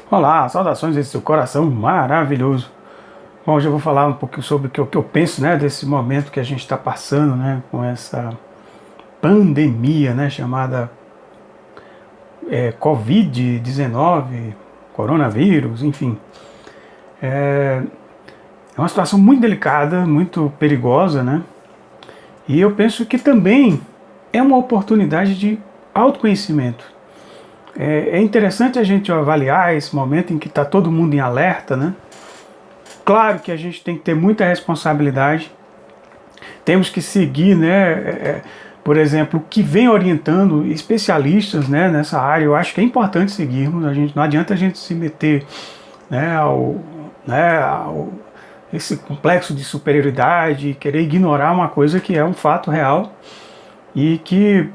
Olá, saudações desse seu coração maravilhoso. Bom, hoje eu vou falar um pouquinho sobre o que eu penso, né, desse momento que a gente está passando, né, com essa pandemia, né, chamada Covid-19, coronavírus, enfim. É uma situação muito delicada, muito perigosa, né, e eu penso que também é uma oportunidade de autoconhecimento. É interessante a gente avaliar esse momento em que está todo mundo em alerta, né? Claro que a gente tem que ter muita responsabilidade, temos que seguir, né, por exemplo, o que vem orientando especialistas, né, nessa área. Eu acho que é importante seguirmos, não adianta a gente se meter, né, esse complexo de superioridade, querer ignorar uma coisa que é um fato real e que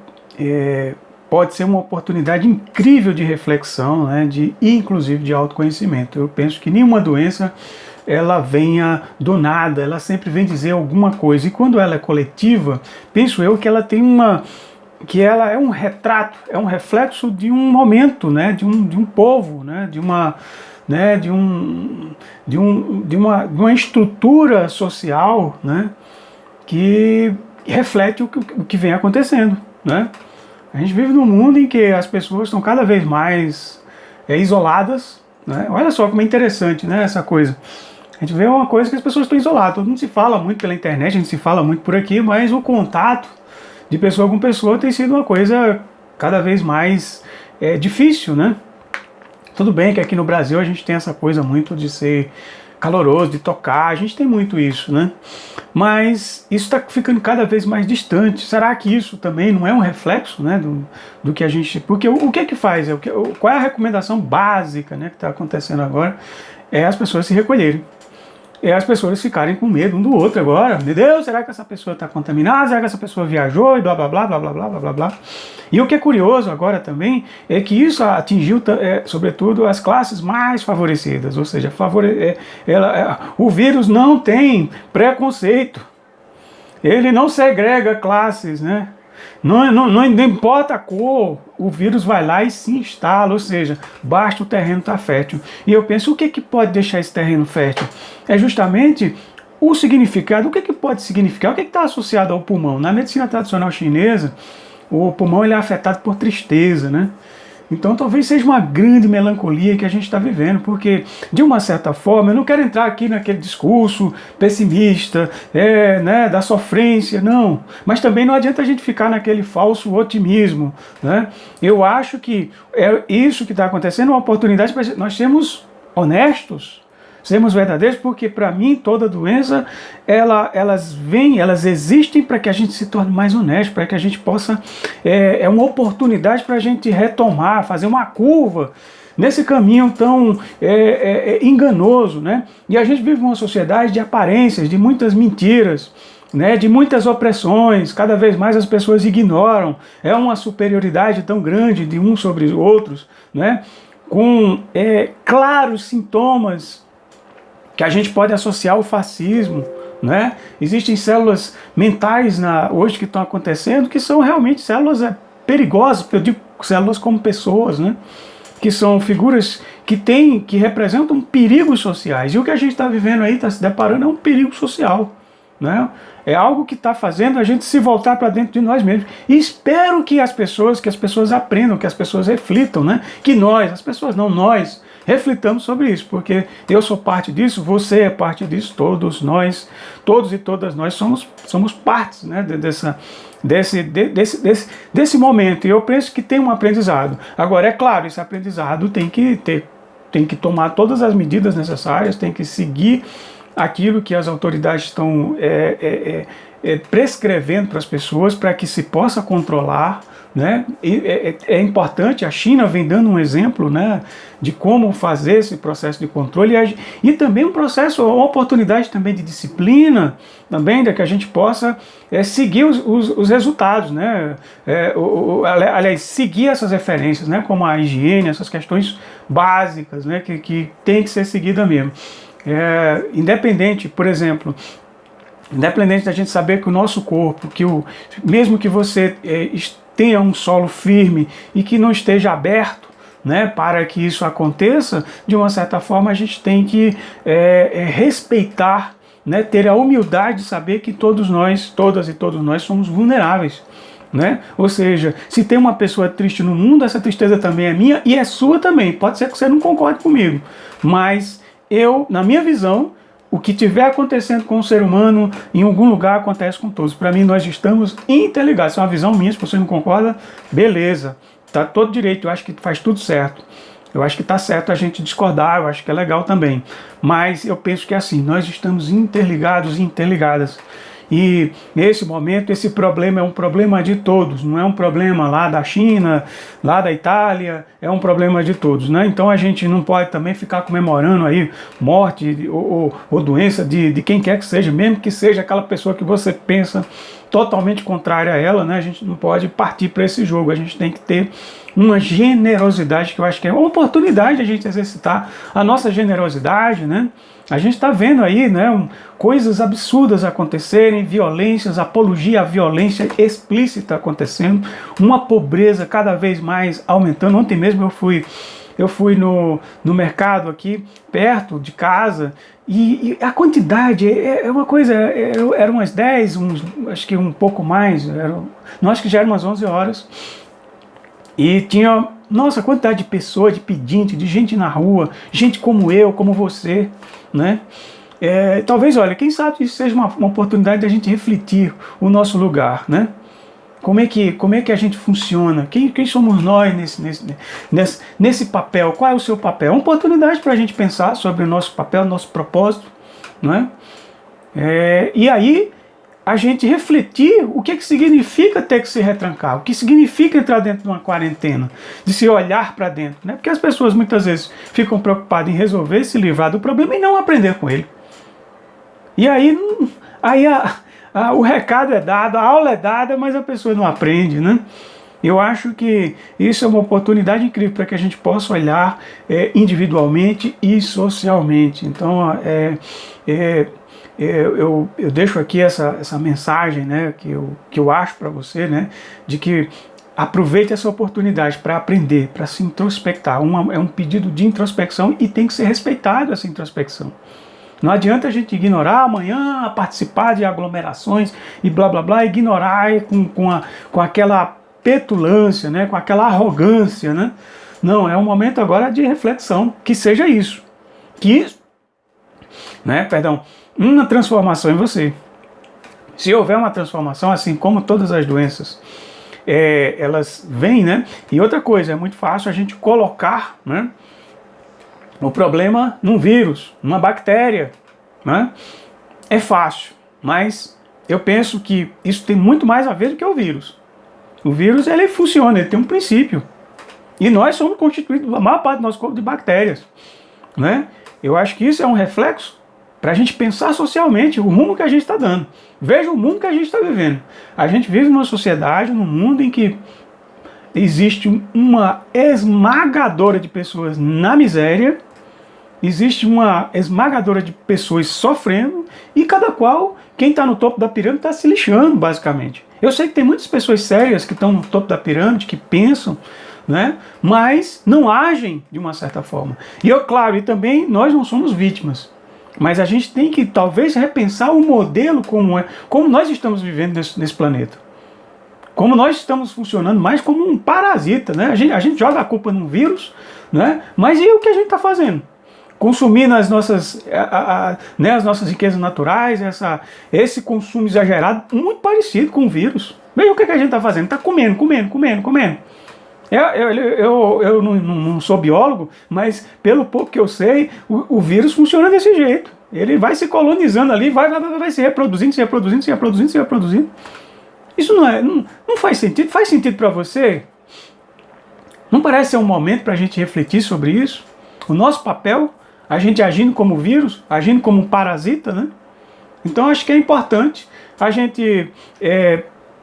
pode ser uma oportunidade incrível de reflexão, né, inclusive de autoconhecimento. Eu penso que nenhuma doença ela venha do nada, ela sempre vem dizer alguma coisa, e quando ela é coletiva, penso eu que ela tem que ela é um retrato, é um reflexo de um momento, né, de um povo, né, de uma estrutura social, né, que reflete o que vem acontecendo, né? A gente vive num mundo em que as pessoas estão cada vez mais isoladas, né? Olha só como é interessante, né, essa coisa. A gente vê uma coisa que as pessoas estão isoladas, todo mundo se fala muito pela internet, a gente se fala muito por aqui, mas o contato de pessoa com pessoa tem sido uma coisa cada vez mais difícil, né? Tudo bem que aqui no Brasil a gente tem essa coisa muito de ser caloroso, de tocar, a gente tem muito isso, né? Mas isso está ficando cada vez mais distante. Será que isso também não é um reflexo, né, do que a gente... Porque o que é que faz? Qual é a recomendação básica, né, que está acontecendo agora? É as pessoas se recolherem. É as pessoas ficarem com medo um do outro agora. Meu Deus, será que essa pessoa está contaminada? Será que essa pessoa viajou? E blá, blá, blá, blá, blá, blá, blá, blá. E o que é curioso agora também é que isso atingiu, sobretudo, as classes mais favorecidas. Ou seja, o vírus não tem preconceito. Ele não segrega classes, né? Não importa a cor, o vírus vai lá e se instala, ou seja, basta o terreno estar fértil. E eu penso, o que pode deixar esse terreno fértil? É justamente o significado. O que pode significar? O que está associado ao pulmão? Na medicina tradicional chinesa, o pulmão ele é afetado por tristeza, né? Então talvez seja uma grande melancolia que a gente está vivendo, porque de uma certa forma, eu não quero entrar aqui naquele discurso pessimista, né, da sofrência, não, mas também não adianta a gente ficar naquele falso otimismo, né? Eu acho que isso que está acontecendo é uma oportunidade para nós sermos honestos, sermos verdadeiros, porque para mim toda doença elas existem para que a gente se torne mais honesto, para que a gente possa, é uma oportunidade para a gente retomar, fazer uma curva nesse caminho tão enganoso, né? E a gente vive uma sociedade de aparências, de muitas mentiras, né, de muitas opressões. Cada vez mais as pessoas ignoram, é uma superioridade tão grande de uns sobre os outros, né, com claros sintomas que a gente pode associar ao fascismo, né? Existem células mentais hoje que estão acontecendo que são realmente células perigosas, eu digo células como pessoas, né? Que são figuras que representam perigos sociais. E o que a gente está vivendo aí, está se deparando, é um perigo social, né? É algo que está fazendo a gente se voltar para dentro de nós mesmos. E espero que as pessoas aprendam, que as pessoas reflitam, né? Que nós reflitamos sobre isso, porque eu sou parte disso, você é parte disso, todos nós, todos e todas nós somos partes, né, desse momento. E eu penso que tem um aprendizado. Agora, é claro, esse aprendizado tem que tomar todas as medidas necessárias, tem que seguir aquilo que as autoridades estão prescrevendo para as pessoas, para que se possa controlar, né? É importante, a China vem dando um exemplo, né, de como fazer esse processo de controle, e também um processo, uma oportunidade também de disciplina, também de que a gente possa seguir os resultados, né? Aliás, seguir essas referências, né, como a higiene, essas questões básicas, né, que tem que ser seguida mesmo. Independente, por exemplo, independente da gente saber que o nosso corpo, mesmo que você tenha um solo firme e que não esteja aberto, né, para que isso aconteça, de uma certa forma a gente tem que respeitar, né, ter a humildade de saber que todos nós, todas e todos nós somos vulneráveis. Né? Ou seja, se tem uma pessoa triste no mundo, essa tristeza também é minha e é sua também. Pode ser que você não concorde comigo, mas eu, na minha visão, o que tiver acontecendo com o ser humano, em algum lugar acontece com todos. Para mim, nós estamos interligados. Isso é uma visão minha, se você não concorda, beleza, tá todo direito, eu acho que faz tudo certo. Eu acho que está certo a gente discordar, eu acho que é legal também. Mas eu penso que é assim, nós estamos interligados e interligadas. E nesse momento, esse problema é um problema de todos, não é um problema lá da China, lá da Itália, é um problema de todos, né? Então a gente não pode também ficar comemorando aí morte ou doença de quem quer que seja, mesmo que seja aquela pessoa que você pensa totalmente contrária a ela, né? A gente não pode partir para esse jogo, a gente tem que ter uma generosidade, que eu acho que é uma oportunidade de a gente exercitar a nossa generosidade, né? A gente está vendo aí, né, coisas absurdas acontecerem, violências, apologia à violência explícita acontecendo, uma pobreza cada vez mais aumentando. Ontem mesmo eu fui no mercado aqui, perto de casa, e a quantidade é uma coisa, eram umas 10, acho que um pouco mais, não, acho que já eram umas 11 horas, e tinha, nossa, quantidade de pessoas, de pedinte, de gente na rua, gente como eu, como você, né? Talvez, olha, quem sabe isso seja uma oportunidade de a gente refletir o nosso lugar, né? Como é que a gente funciona? Quem somos nós nesse papel? Qual é o seu papel? É uma oportunidade para a gente pensar sobre o nosso papel, nosso propósito, né? E aí a gente refletir o que significa ter que se retrancar, o que significa entrar dentro de uma quarentena, de se olhar para dentro, né? Porque as pessoas muitas vezes ficam preocupadas em resolver, se livrar do problema e não aprender com ele. E aí o recado é dado, a aula é dada, mas a pessoa não aprende, né? Eu acho que isso é uma oportunidade incrível para que a gente possa olhar individualmente e socialmente. Então, eu deixo aqui essa mensagem, né, que eu acho para você, né, de que aproveite essa oportunidade para aprender, para se introspectar. É um pedido de introspecção e tem que ser respeitado essa introspecção. Não adianta a gente ignorar amanhã, participar de aglomerações e blá blá blá, ignorar com aquela petulância, né, com aquela arrogância, né? Não, é um momento agora de reflexão, que seja isso. Uma transformação em você. Se houver uma transformação, assim como todas as doenças, elas vêm, né? E outra coisa, é muito fácil a gente colocar, né, o problema num vírus, numa bactéria, né? É fácil, mas eu penso que isso tem muito mais a ver do que o vírus. O vírus, ele funciona, ele tem um princípio. E nós somos constituídos, a maior parte do nosso corpo, de bactérias, né? Eu acho que isso é um reflexo para a gente pensar socialmente o rumo que a gente está dando. Veja o mundo que a gente está vivendo. A gente vive numa sociedade, num mundo em que existe uma esmagadora de pessoas na miséria, existe uma esmagadora de pessoas sofrendo, e cada qual, quem está no topo da pirâmide, está se lixando, basicamente. Eu sei que tem muitas pessoas sérias que estão no topo da pirâmide, que pensam, né, mas não agem de uma certa forma. E também nós não somos vítimas, mas a gente tem que talvez repensar o modelo como nós estamos vivendo nesse planeta. Como nós estamos funcionando mais como um parasita, né? A gente joga a culpa num vírus, né? Mas e o que a gente está fazendo? Consumindo as nossas riquezas naturais, esse consumo exagerado, muito parecido com o vírus. Veja o que a gente está fazendo, está comendo. Eu não sou biólogo, mas pelo pouco que eu sei, o vírus funciona desse jeito. Ele vai se colonizando ali, vai se reproduzindo. Isso não faz sentido? Faz sentido para você? Não parece ser um momento para a gente refletir sobre isso? O nosso papel, a gente agindo como vírus, agindo como um parasita, né? Então acho que é importante a gente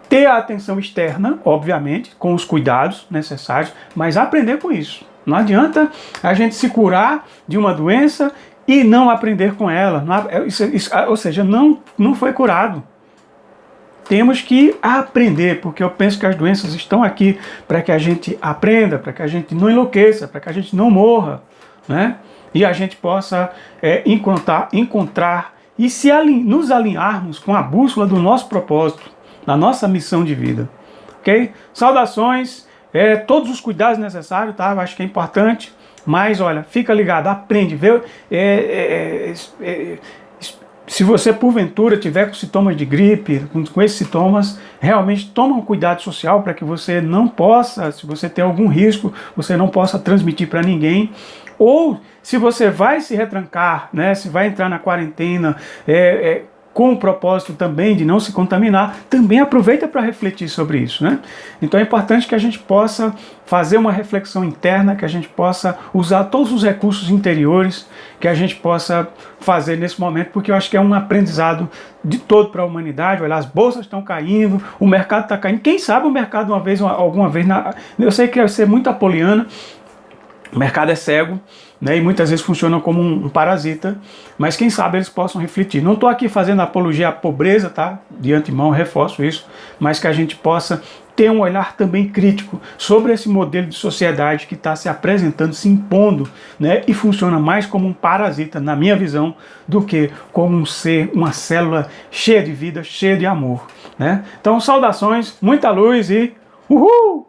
ter a atenção externa, obviamente, com os cuidados necessários, mas aprender com isso. Não adianta a gente se curar de uma doença e não aprender com ela. Ou seja, não foi curado. temos que aprender, porque eu penso que as doenças estão aqui para que a gente aprenda, para que a gente não enlouqueça, para que a gente não morra, né? E a gente possa encontrar e nos alinharmos com a bússola do nosso propósito, da nossa missão de vida. Ok? Saudações, todos os cuidados necessários, tá? Eu acho que é importante, mas olha, fica ligado, aprende, vê. Se você porventura tiver com sintomas de gripe, com esses sintomas, realmente toma um cuidado social para que você não possa, se você tem algum risco, você não possa transmitir para ninguém. Ou se você vai se retrancar, né, se vai entrar na quarentena, com o propósito também de não se contaminar, também aproveita para refletir sobre isso, né? Então é importante que a gente possa fazer uma reflexão interna, que a gente possa usar todos os recursos interiores, que a gente possa fazer nesse momento, porque eu acho que é um aprendizado de todo para a humanidade. Olha, as bolsas estão caindo, o mercado está caindo. Quem sabe o mercado alguma vez, eu sei que vai ser muito apoliana, o mercado é cego, né, e muitas vezes funciona como um parasita, mas quem sabe eles possam refletir. Não estou aqui fazendo apologia à pobreza, tá? De antemão, reforço isso, mas que a gente possa ter um olhar também crítico sobre esse modelo de sociedade que está se apresentando, se impondo, né, e funciona mais como um parasita, na minha visão, do que como um ser, uma célula cheia de vida, cheia de amor, né? Então, saudações, muita luz e uhul!